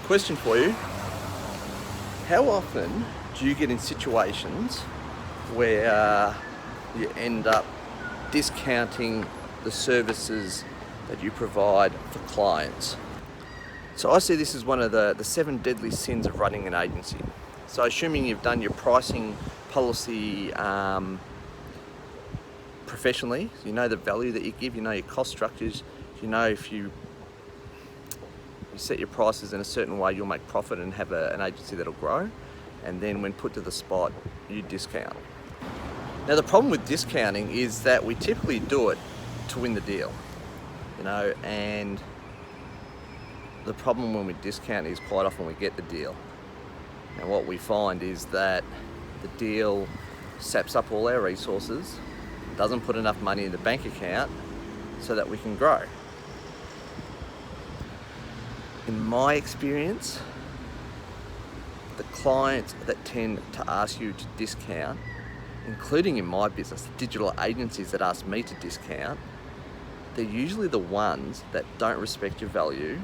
Question for you. How often do you get in situations where you end up discounting the services that you provide for clients? So I see this as one of the 7 deadly sins of running an agency. So assuming you've done your pricing policy professionally, you know the value that you give, you know your cost structures, you know if you set your prices in a certain way, you'll make profit and have an agency that'll grow. And then when put to the spot, you discount. Now the problem with discounting is that we typically do it to win the deal, and the problem when we discount is quite often we get the deal. And what we find is that the deal saps up all our resources, doesn't put enough money in the bank account so that we can grow. In my experience, the clients that tend to ask you to discount, including in my business, the digital agencies that ask me to discount, they're usually the ones that don't respect your value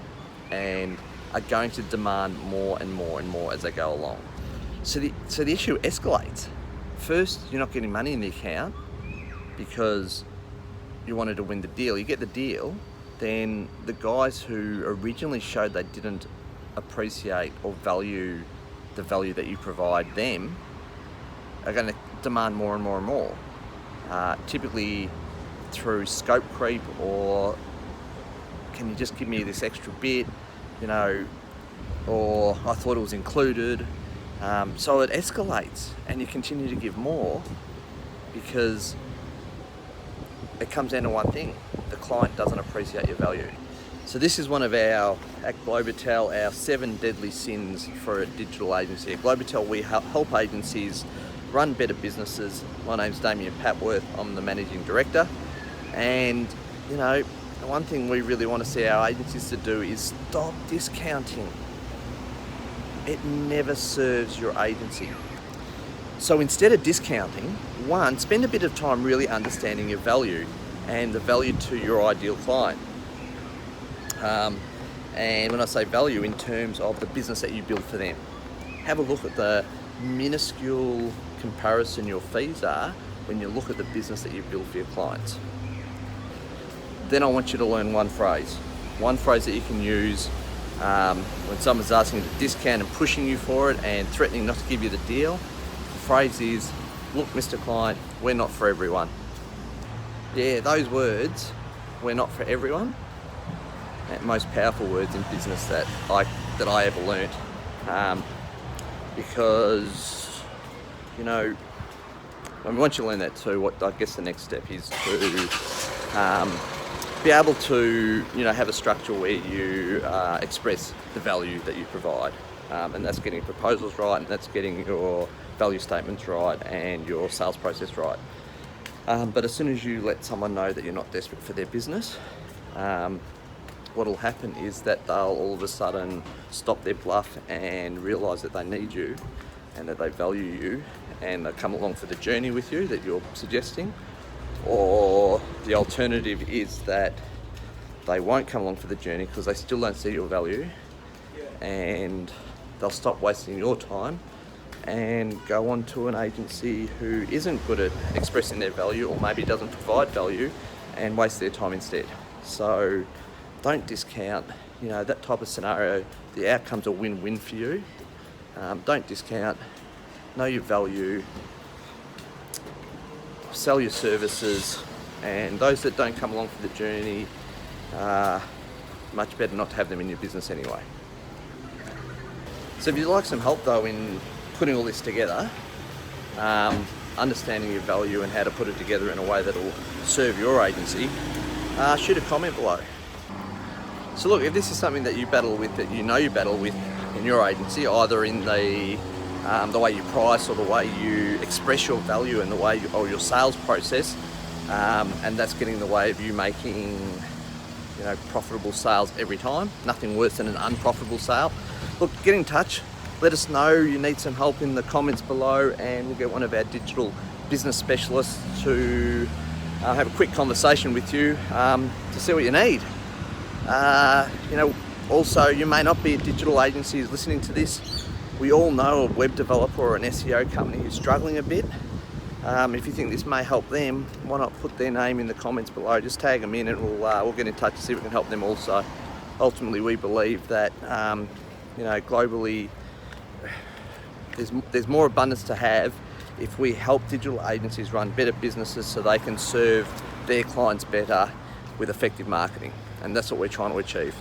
and are going to demand more and more and more as they go along. So the issue escalates. First, you're not getting money in the account because you wanted to win the deal. You get the deal, then the guys who originally showed they didn't appreciate or value the value that you provide them are going to demand more and more and more. Typically through scope creep, or can you just give me this extra bit, or I thought it was included. So it escalates and you continue to give more because it comes down to one thing: the client doesn't appreciate your value. So this is one of our, at Globotel, our 7 deadly sins for a digital agency. At Globotel, we help agencies run better businesses. My name's Damien Patworth, I'm the Managing Director. And, the one thing we really want to see our agencies to do is stop discounting. It never serves your agency. So instead of discounting, one, spend a bit of time really understanding your value and the value to your ideal client. And when I say value, in terms of the business that you build for them. Have a look at the minuscule comparison your fees are when you look at the business that you build for your clients. Then I want you to learn one phrase that you can use when someone's asking you to discount and pushing you for it and threatening not to give you the deal. The phrase is, "Look, Mr. Client, we're not for everyone." Yeah, those words, "we're not for everyone," most powerful words in business that I ever learnt, because once you learn that too, what I guess the next step is to be able to have a structure where you express the value that you provide, and that's getting proposals right, and that's getting your value statements right and your sales process right. But as soon as you let someone know that you're not desperate for their business, what will happen is that they'll all of a sudden stop their bluff and realise that they need you and that they value you, and they'll come along for the journey with you that you're suggesting. Or the alternative is that they won't come along for the journey because they still don't see your value, and they'll stop wasting your time and go on to an agency who isn't good at expressing their value, or maybe doesn't provide value, and waste their time instead. So don't discount. That type of scenario, the outcome's a win-win for you. Don't discount. Know your value. Sell your services, and those that don't come along for the journey, much better not to have them in your business anyway. So if you'd like some help though in putting all this together, understanding your value and how to put it together in a way that will serve your agency, shoot a comment below. So look, if this is something that you battle with, that you battle with in your agency, either in the way you price or the way you express your value and the way or your sales process, and that's getting in the way of you making profitable sales every time. Nothing worse than an unprofitable sale. Look, get in touch. Let us know you need some help in the comments below, and we'll get one of our digital business specialists to have a quick conversation with you to see what you need. Also, you may not be a digital agency who's listening to this. We all know a web developer or an SEO company who's struggling a bit. If you think this may help them, why not put their name in the comments below? Just tag them in and we'll get in touch to see if we can help them also. Ultimately, we believe that globally there's more abundance to have if we help digital agencies run better businesses so they can serve their clients better with effective marketing. And that's what we're trying to achieve.